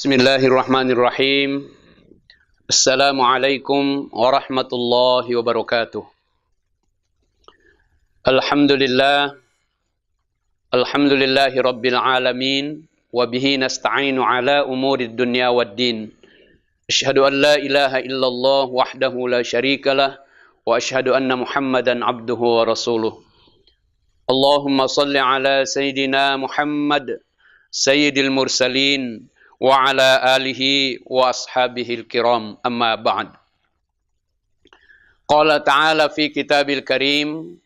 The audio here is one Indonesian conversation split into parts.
Bismillahirrahmanirrahim. Assalamualaikum warahmatullahi wabarakatuh. Alhamdulillahi rabbil alamin. Wabihi nasta'inu ala umurid dunya waddin. Asyhadu an la ilaha illallah wahdahu la syarikalah. Wa asyhadu anna muhammadan abduhu wa rasuluh. Allahumma salli ala Sayyidina Muhammad Sayyidil Mursalin wa ala alihi wa ashabihil kiram, amma ba'd. Qala ta'ala fi kitabil karim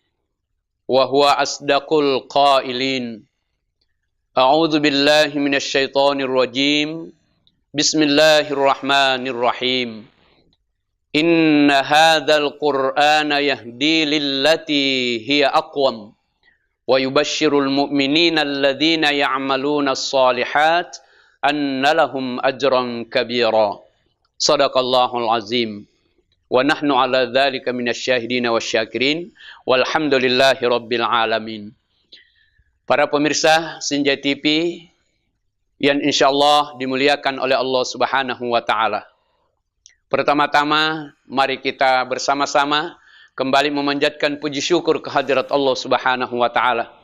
wa huwa asdaqul qailin. A'udzu billahi minasy syaithanir rajim. Bismillahirrahmanirrahim. Inna hadzal qur'ana yahdi lillati hiya aqwam wa yubashshirul mu'minina alladhina ya'maluna as-shalihat anna lahum ajran kabira. Shadaqallahul azim. Wa nahnu ala dzalika minasyahidin wasyakirin walhamdulillahi rabbil alamin. Para pemirsa Senja TV yang insyaallah dimuliakan oleh Allah Subhanahu wa taala. Pertama-tama mari kita bersama-sama kembali memanjatkan puji syukur kehadirat Allah Subhanahu wa taala.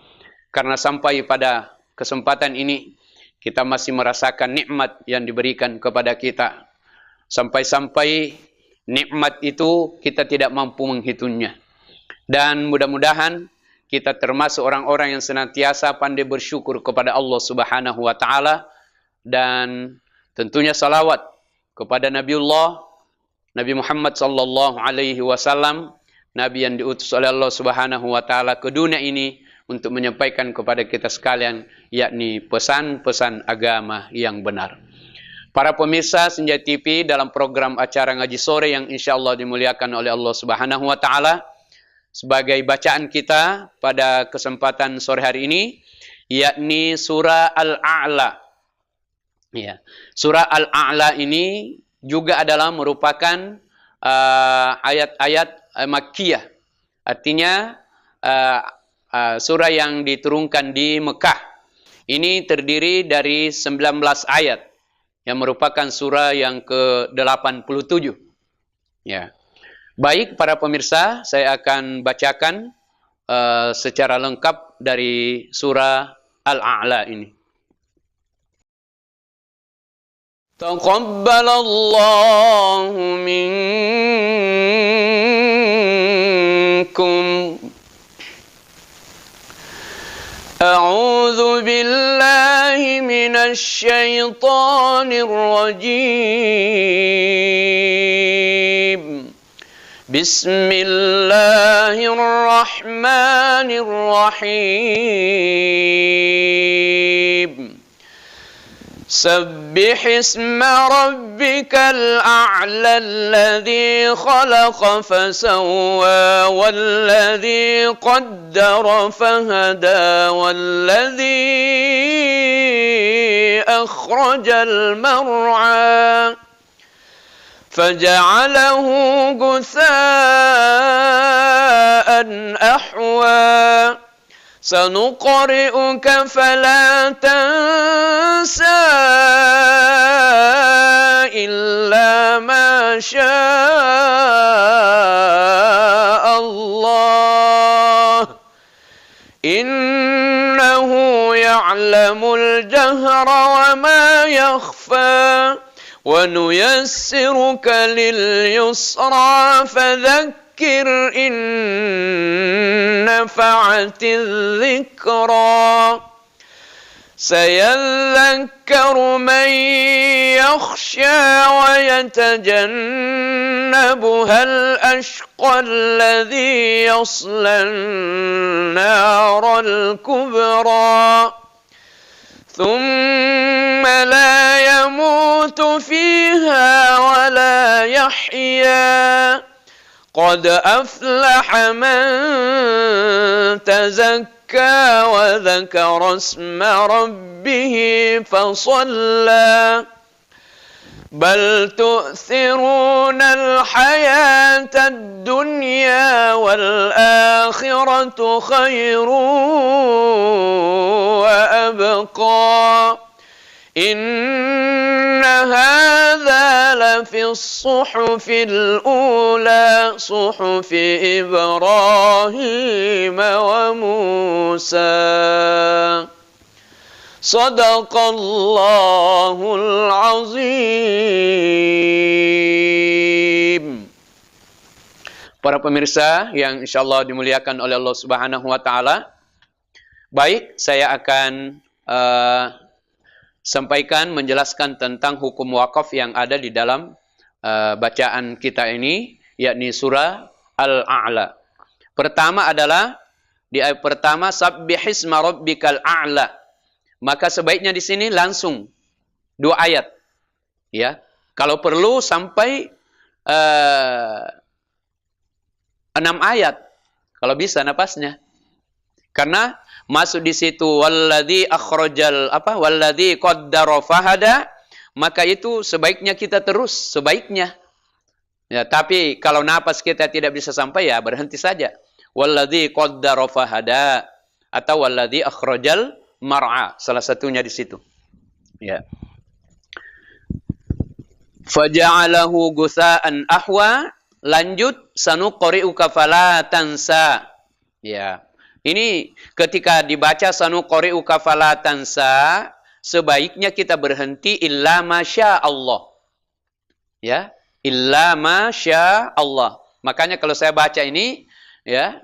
Karena sampai pada kesempatan ini kita masih merasakan nikmat yang diberikan kepada kita. Sampai-sampai nikmat itu kita tidak mampu menghitungnya. Dan mudah-mudahan kita termasuk orang-orang yang senantiasa pandai bersyukur kepada Allah Subhanahu wa taala, dan tentunya salawat kepada Nabiullah Nabi Muhammad sallallahu alaihi wasallam, Nabi yang diutus oleh Allah Subhanahu wa taala ke dunia ini untuk menyampaikan kepada kita sekalian, yakni pesan-pesan agama yang benar. Para pemirsa Senja TV, dalam program acara ngaji sore yang insyaallah dimuliakan oleh Allah Subhanahu wa taala, sebagai bacaan kita pada kesempatan sore hari ini yakni surah Al-A'la. Ya, surah Al-A'la ini juga adalah merupakan ayat-ayat Makkiyah. Artinya surah yang diturunkan di Mekah. Ini terdiri dari 19 ayat yang merupakan surah yang ke-87. Ya. Baik para pemirsa, saya akan bacakan secara lengkap dari surah Al-A'la ini. Taqabbalallahu minkum. A'udzu billahi minasy syaithanir rajim. Bismillahirrahmanirrahim. سبح اسم ربك الأعلى الذي خلق فسوى والذي قدر فهدى والذي أخرج المرعى فجعله غثاء أحوى سنقرئك فلا تنسى إلا ما شاء الله إنه يعلم الجهر وما يخفى ونيسرك لليسرى فذكر إن نفعت الذكرى سيذكر من يخشى ويتجنبها الأشقى الذي يصلى النار الكبرى ثم لا يموت فيها ولا يحيا قد أفلح من تزكى وذكر اسم ربه فصلى بل تؤثرون الحياة الدنيا والآخرة خير وأبقى Inna hadza lafi as-suhufil ula suhufi Ibrahim wa Musa. Sadaqallahul azim. Para pemirsa yang insyaallah dimuliakan oleh Allah Subhanahu wa taala, baik, saya akan sampaikan menjelaskan tentang hukum wakaf yang ada di dalam bacaan kita ini, yakni surah Al-A'la. Pertama adalah di ayat pertama, sabbihisma rabbikal a'la. Maka sebaiknya di sini langsung 2 ayat, ya. Kalau perlu sampai 6 ayat, kalau bisa napasnya. Karena masuk di situ walladzi qaddara fahada, maka itu sebaiknya kita terus sebaiknya. Ya, tapi kalau napas kita tidak bisa sampai, ya berhenti saja. Walladzi qaddara fahada atau walladzi akhrajal mar'a, salah satunya di situ. Ya. Faja'alahu gusa'an ahwa, lanjut sanuqri'uka fala tansa. Ya. Ini ketika dibaca sanuqri'uka fala tansa, sebaiknya kita berhenti illa masya Allah. Ya, illa masya Allah. Makanya kalau saya baca ini, ya,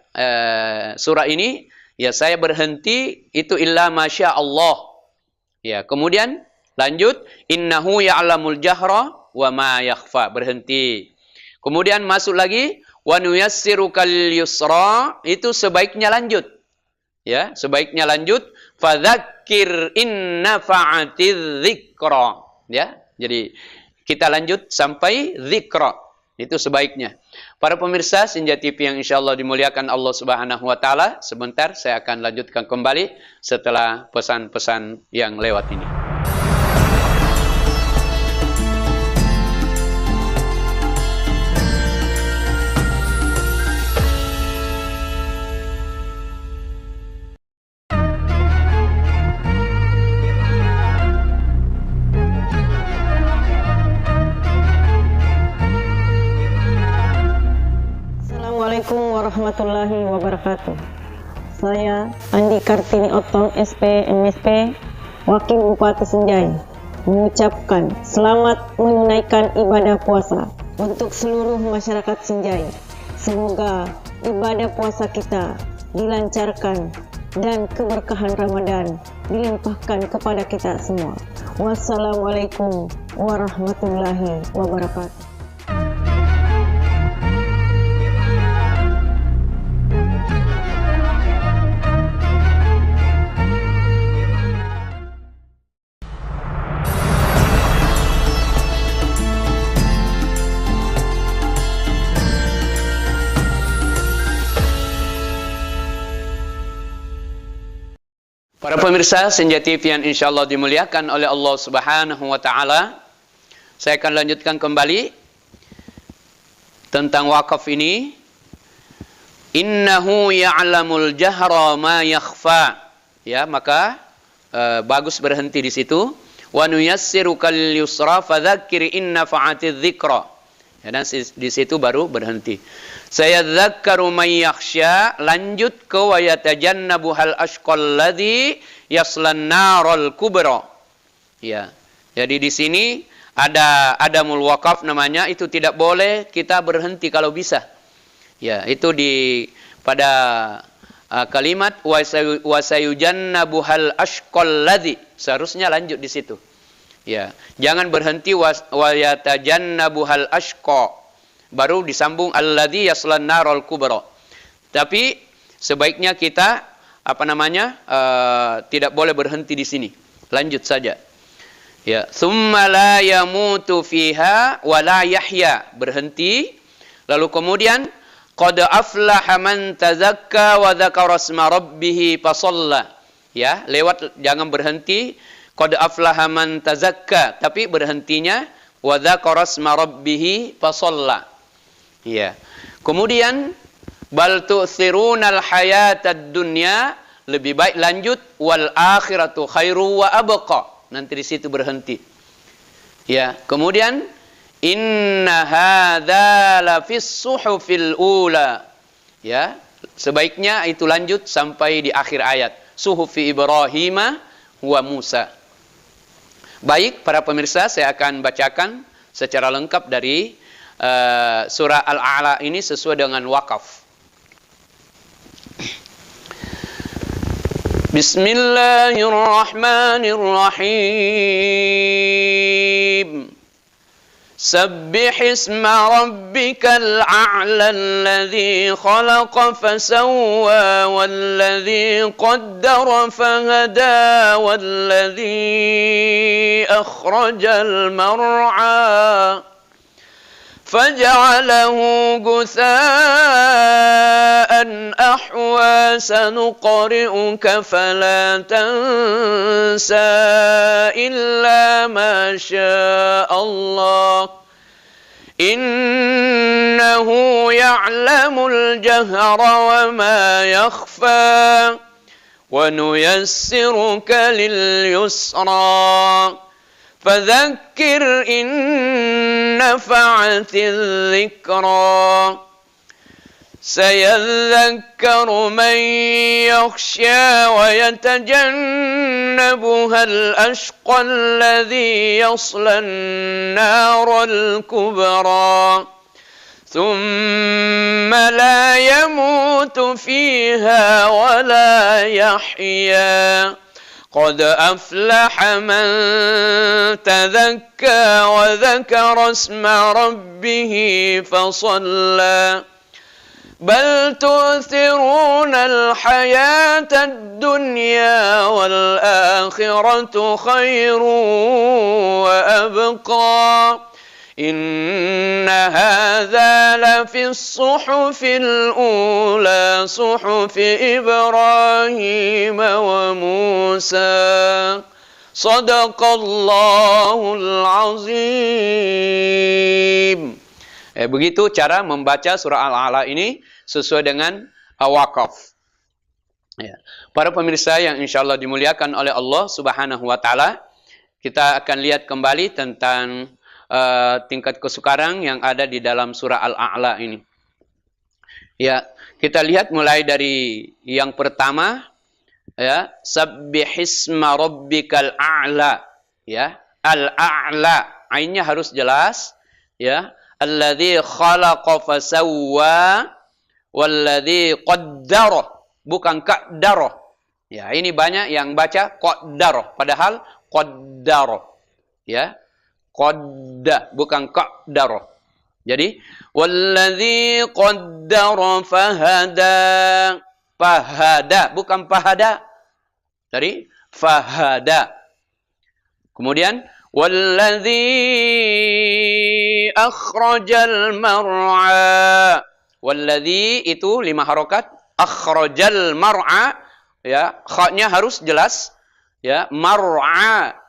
surah ini, ya saya berhenti itu illa masya Allah. Ya, kemudian lanjut innahu ya'lamul jahra wa ma yakhfa, berhenti. Kemudian masuk lagi wa nuyassirukal yusra, itu sebaiknya lanjut. Ya, sebaiknya lanjut fadzakir in nafa'atiz dzikra. Ya, jadi kita lanjut sampai dzikra. Itu sebaiknya. Para pemirsa Senja TV yang insyaallah dimuliakan Allah Subhanahu wa taala, sebentar saya akan lanjutkan kembali setelah pesan-pesan yang lewat ini. Assalamualaikum warahmatullahi wabarakatuh. Saya Andi Kartini Otong, SP, MSP, Wakil Bupati Senjai, mengucapkan selamat menunaikan ibadah puasa untuk seluruh masyarakat Senjai. Semoga ibadah puasa kita dilancarkan dan keberkahan Ramadan dilimpahkan kepada kita semua. Wassalamualaikum warahmatullahi wabarakatuh. Para pemirsa Senja TV yang insyaallah dimuliakan oleh Allah Subhanahu wa taala, saya akan lanjutkan kembali tentang wakaf ini. Innahu ya'lamul jahra ma yakhfa. Ya, maka bagus berhenti di situ. Wa nuyassirukal yusra fadzakir in nafa'atiz dzikra. Ya, dan di situ baru berhenti. Saya dzakkaru may yakhsha, lanjut ke wa yatajannabuhal ashqal ladzi yaslan narul kubra. Ya. Jadi di sini ada adamul waqaf namanya, itu tidak boleh kita berhenti kalau bisa. Ya, itu pada kalimat wa sayujannabuhal ashqal ladzi, seharusnya lanjut di situ. Ya, jangan berhenti wa yatajannabuhal ashqa, baru disambung alladzi yaslan narul kubra. Tapi sebaiknya kita tidak boleh berhenti di sini. Lanjut saja. Ya, tsumma la yamutu fiha wa la yahya, berhenti. Lalu kemudian qad aflaha man tazakka wa dzakara isma rabbih fasalla. Ya, lewat, jangan berhenti qad aflaha man tazakka, tapi berhentinya wa dzakara isma rabbih fasalla. Ya. Kemudian bal tu'thirunal hayatad dunya, lebih baik lanjut wal akhiratu khairu wa abqa. nanti di situ berhenti. Ya, kemudian inna hadza lafis suhufil ula. Ya, sebaiknya itu lanjut sampai di akhir ayat. Suhufi Ibrahim wa Musa. Baik, para pemirsa, saya akan bacakan secara lengkap dari surah Al-A'la ini sesuai dengan wakaf. Bismillahirrahmanirrahim. Sabbih isma rabbikal a'la alladhi khalaqa fasawwa walladhi qaddara fahada walladhi akhrajal mar'a فجعله غثاء أحوى سنقرئك فلا تنسى إلا ما شاء الله إنه يعلم الجهر وما يخفى ونيسرك لليسرى فذكر إن نفعت الذكرى سيذكر من يخشى ويتجنبها الأشقى الذي يصلى النار الكبرى ثم لا يموت فيها ولا يحيا قد أفلح من تذكى وذكر اسم ربه فصلى بل تؤثرون الحياة الدنيا والآخرة خير وأبقى إن هذا لفي الصحف الأولى صحف إبراهيم وموسى صدق الله العظيم. Begitu cara membaca surah Al-A'la ini sesuai dengan wakaf. Ya. Para pemirsa yang insyaallah dimuliakan oleh Allah Subhanahu wa taala, kita akan lihat kembali tentang tingkat kesukaran yang ada di dalam surah Al-A'la ini. Ya, kita lihat mulai dari yang pertama, ya, sabbihisma rabbikal a'la, ya, al-a'la, ainnya harus jelas, ya, alladzi khalaqa fasawwa walladzi qaddara, bukan qaddara. Ya, ini banyak yang baca qaddara, padahal qaddara, ya. Qadda, bukan qadara. Jadi, walladzi qaddara fahada. Fahada, bukan pahada. Jadi, fahada. Kemudian, walladzi akhrajal mar'a. Walladzi itu 5 harokat. Akhrajal mar'a. Ya, kha-nya harus jelas. Ya, mar'a.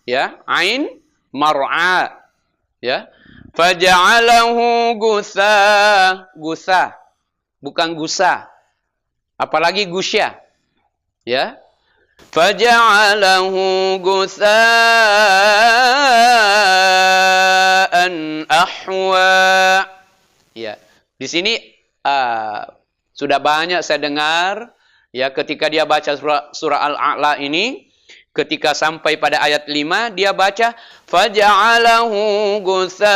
Ya, ain mar'a, ya, faja'alahu gusa, bukan gusa, apalagi gusya, ya, faja'alahu gusaan ahwa. Ya, di sini sudah banyak saya dengar, ya, ketika dia baca surah Al-A'la ini. Ketika sampai pada ayat 5, dia baca faja'alahu gusaan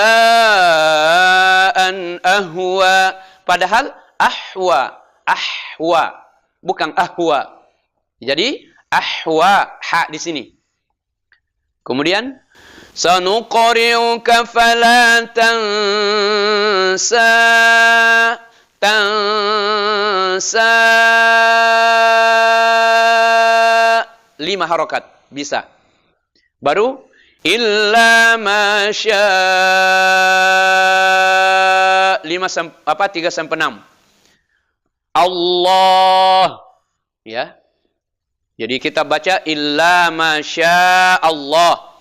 ahwa. Padahal ahwa, bukan ahwa. Jadi ahwa, ha di sini. Kemudian sanuqri'uka fala tansa. 5 harokat bisa. Baru illa masya 3 sampai 6. Allah, ya. Jadi kita baca illa masya Allah.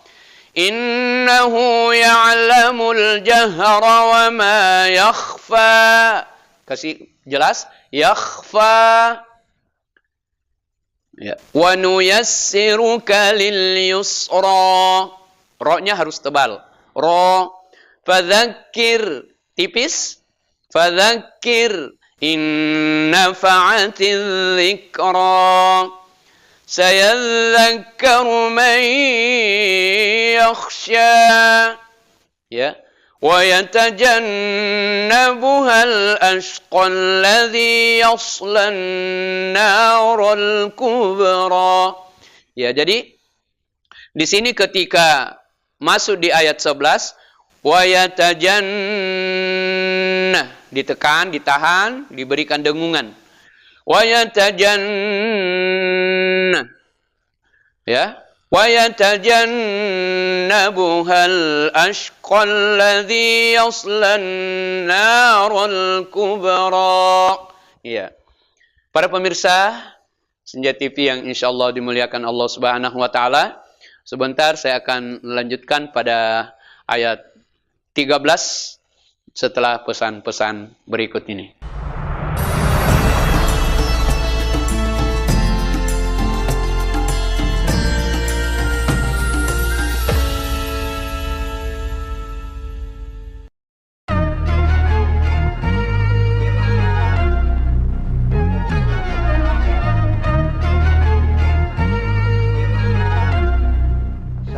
Innahu ya'lamul jahra wa ma yakhfa. Kasih jelas, yakhfa. Ya. Wa nuyassiruka lil yusra. Ro-nya harus tebal. Ro. Fadzakir tipis. Fadzakir in nafa'atiz dzikra. Sayadzakkaru man yakhsha. Ya. وَيَتَجَنَّبُهَا الْأَشْقَى الَّذِي يَصْلَى النَّارَ الْكُبْرَى. Ya, jadi di sini ketika masuk di ayat 11, وَيَتَجَنَّ ditekan, ditahan, diberikan dengungan. وَيَتَجَنَّ ya. وَيَتَجَنَّبُهَا الْأَشْقَى الَّذِي يَصْلَى النَّارَ الْكُبْرَى. Ya. Para pemirsa Senja TV yang insyaallah dimuliakan Allah Subhanahu wa taala, sebentar saya akan melanjutkan pada ayat 13 setelah pesan-pesan berikut ini.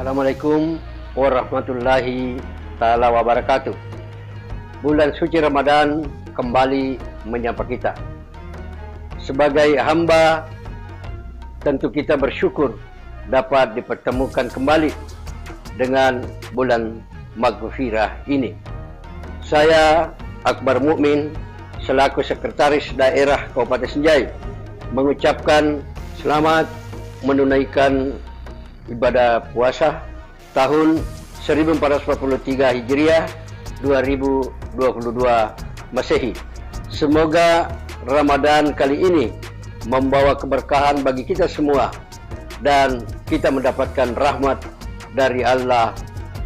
Assalamualaikum warahmatullahi ta'ala wabarakatuh. Bulan suci Ramadan kembali menyapa kita. Sebagai hamba, tentu kita bersyukur dapat dipertemukan kembali dengan bulan Maghfirah ini. Saya Akbar Mukmin selaku Sekretaris Daerah Kabupaten Senjai mengucapkan selamat menunaikan ibadah puasa tahun 1443 Hijriah 2022 Masehi. Semoga Ramadan kali ini membawa keberkahan bagi kita semua dan kita mendapatkan rahmat dari Allah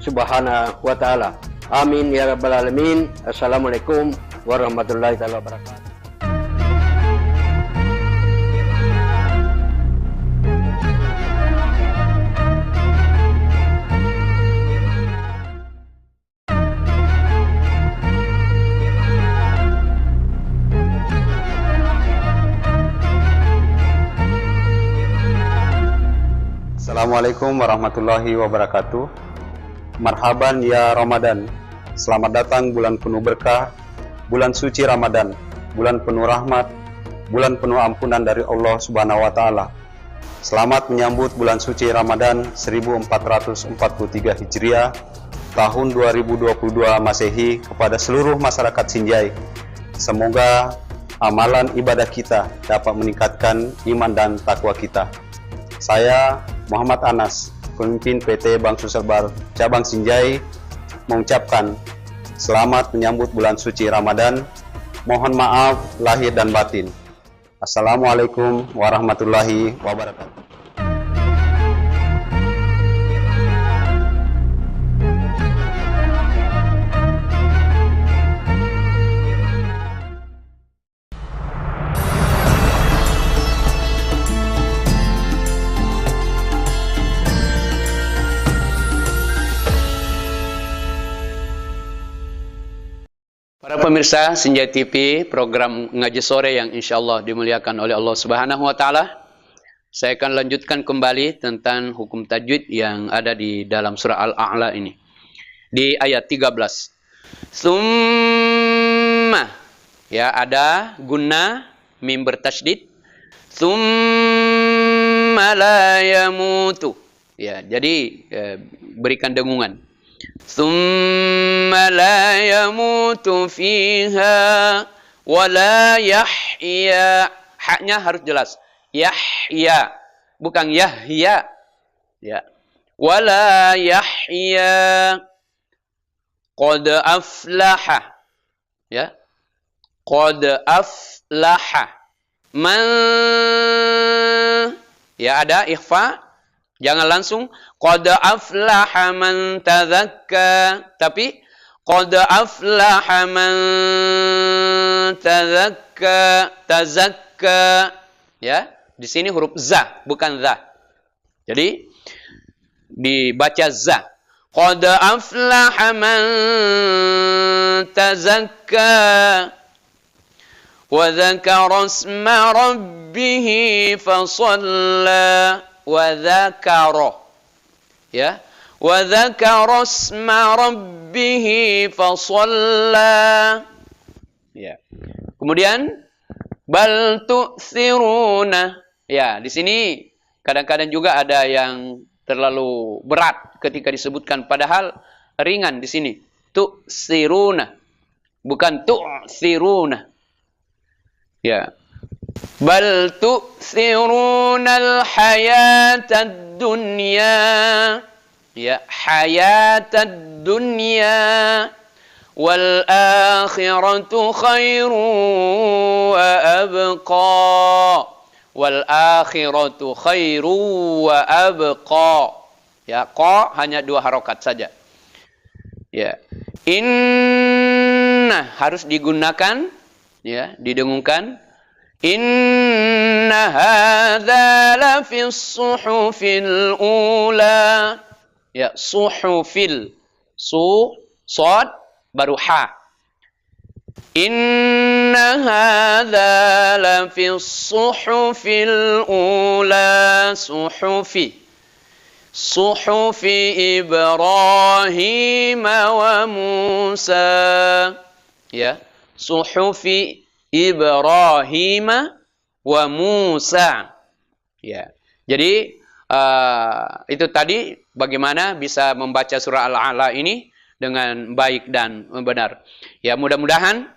Subhanahu wa taala. Amin ya rabbal alamin. Assalamualaikum warahmatullahi wabarakatuh. Assalamualaikum warahmatullahi wabarakatuh. Marhaban ya Ramadan. Selamat datang bulan penuh berkah, bulan suci Ramadan, bulan penuh rahmat, bulan penuh ampunan dari Allah Subhanahu wa taala. Selamat menyambut bulan suci Ramadan 1443 Hijriah tahun 2022 Masehi kepada seluruh masyarakat Sinjai. Semoga amalan ibadah kita dapat meningkatkan iman dan takwa kita. Saya Muhammad Anas, pemimpin PT Bank Sulselbar Cabang Sinjai, mengucapkan selamat menyambut bulan suci Ramadan. Mohon maaf lahir dan batin. Assalamualaikum warahmatullahi wabarakatuh. Para pemirsa Senja TV, program ngaji sore yang insyaallah dimuliakan oleh Allah Subhanahu wa taala. Saya akan lanjutkan kembali tentang hukum tajwid yang ada di dalam surah Al-A'la ini. Di ayat 13. Summa, ya ada gunna mim bertasydid. Summa la yamutu. Ya, jadi berikan dengungan. ثم لا يموت فيها ولا يحيا. Haknya harus jelas. Yahya, bukan Yahya. Ya. Wala yahya. Qad aflaha. Ya. Qad aflaha. Man. Ya ada ikhfa. Jangan langsung qad aflaha man tazakka, tapi qad aflaha man tazakka, ya. Di sini huruf za, bukan za. Jadi dibaca za. Qad aflaha man tazakka wa dzakara isma rabbih fasalla wa dzakara. Ya. Wa dzakara isma rabbih fasalla. Ya. Kemudian bal tu'thiruna. Ya, di sini kadang-kadang juga ada yang terlalu berat ketika disebutkan, padahal ringan di sini. Tu'thiruna, bukan tu'thiruna. Ya. Bal tu'thiruna al-hayatad dunya. Ya, hayatad dunya. Wal akhiratu khairu wa abqa. Wal akhiratu khairu wa abqa. Ya, qa hanya 2 harokat saja. Ya. Inna harus digunakan, ya, didengungkan. Inna hadza la fis suhufil ula. Ya, suhufil. Sad baru ha. Inna hadza la fis suhufil ula. Suhufi Ibrahim wa Musa. Ya, suhufi Ibrahim wa Musa. Ya. Jadi itu tadi bagaimana bisa membaca surah Al-A'la ini dengan baik dan benar. Ya, mudah-mudahan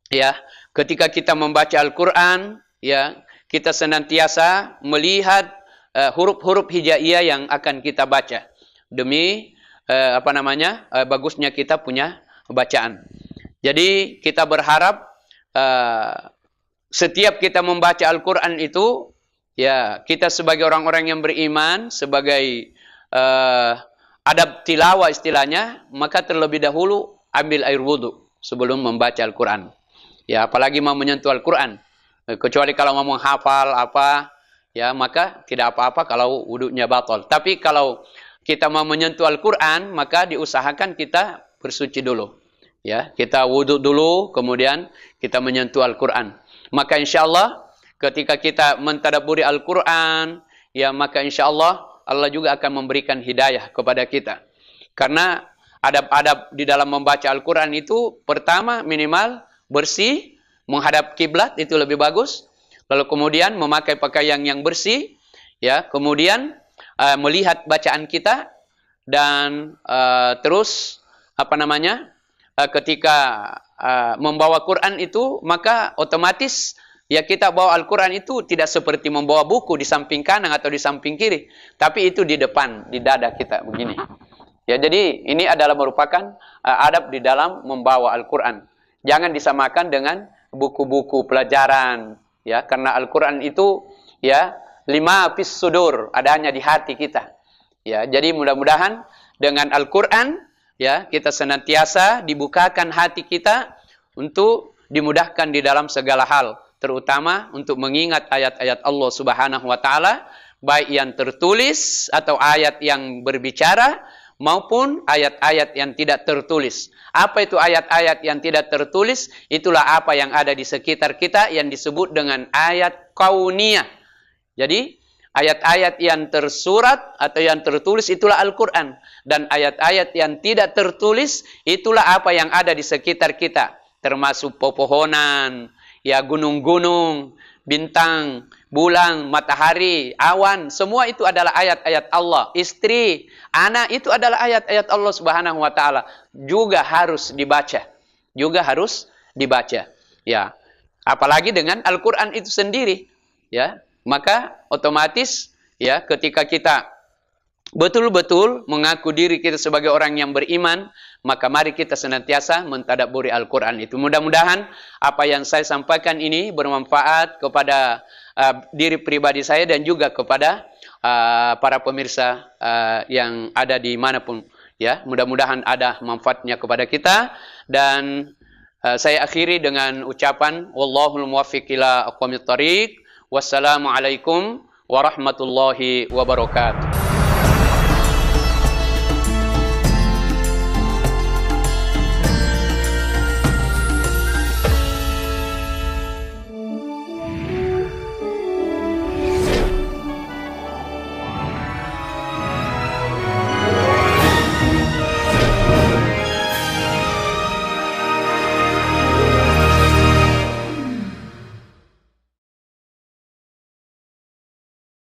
ya ketika kita membaca Al-Qur'an, ya, kita senantiasa melihat huruf-huruf hijaiyah yang akan kita baca demi bagusnya kita punya bacaan. Jadi kita berharap setiap kita membaca Al-Qur'an itu, ya, kita sebagai orang-orang yang beriman, sebagai adab tilawah istilahnya, maka terlebih dahulu ambil air wudu sebelum membaca Al-Qur'an. Ya, apalagi mau menyentuh Al-Qur'an. Kecuali kalau mau menghafal apa, ya, maka tidak apa-apa kalau wudunya batal. Tapi kalau kita mau menyentuh Al-Qur'an, maka diusahakan kita bersuci dulu. Ya, kita wudu dulu, kemudian kita menyentuh Al-Qur'an. Maka insyaallah ketika kita mentadabburi Al-Qur'an, ya, maka insyaallah Allah juga akan memberikan hidayah kepada kita. Karena adab-adab di dalam membaca Al-Qur'an itu, pertama minimal bersih, menghadap kiblat itu lebih bagus. Lalu kemudian memakai pakaian yang bersih, ya, kemudian melihat bacaan kita, dan terus ketika membawa Quran itu, maka otomatis ya kita bawa Al-Quran itu tidak seperti membawa buku di samping kanan atau di samping kiri, tapi itu di depan, di dada kita begini. Ya, jadi ini adalah merupakan adab di dalam membawa Al-Quran. Jangan disamakan dengan buku-buku pelajaran, ya, karena Al-Quran itu, ya, 5 fis sudur, adanya di hati kita. Ya, jadi mudah-mudahan dengan Al-Quran, ya, kita senantiasa dibukakan hati kita untuk dimudahkan di dalam segala hal, terutama untuk mengingat ayat-ayat Allah Subhanahu wa taala, baik yang tertulis atau ayat yang berbicara maupun ayat-ayat yang tidak tertulis. Apa itu ayat-ayat yang tidak tertulis? Itulah apa yang ada di sekitar kita yang disebut dengan ayat kauniyah. Jadi ayat-ayat yang tersurat atau yang tertulis itulah Al-Qur'an, dan ayat-ayat yang tidak tertulis itulah apa yang ada di sekitar kita, termasuk pepohonan, ya, gunung-gunung, bintang, bulan, matahari, awan, semua itu adalah ayat-ayat Allah. Istri, anak, itu adalah ayat-ayat Allah Subhanahu wa taala. Juga harus dibaca. Juga harus dibaca. Ya. Apalagi dengan Al-Qur'an itu sendiri, ya. Maka otomatis, ya, ketika kita betul-betul mengaku diri kita sebagai orang yang beriman, maka mari kita senantiasa mentadabburi Al-Quran itu. Mudah-mudahan apa yang saya sampaikan ini bermanfaat kepada diri pribadi saya dan juga kepada para pemirsa yang ada di manapun. Ya, mudah-mudahan ada manfaatnya kepada kita. Dan saya akhiri dengan ucapan wallahul muwaffiq ila aqwamit thariq. Wassalamualaikum warahmatullahi wabarakatuh.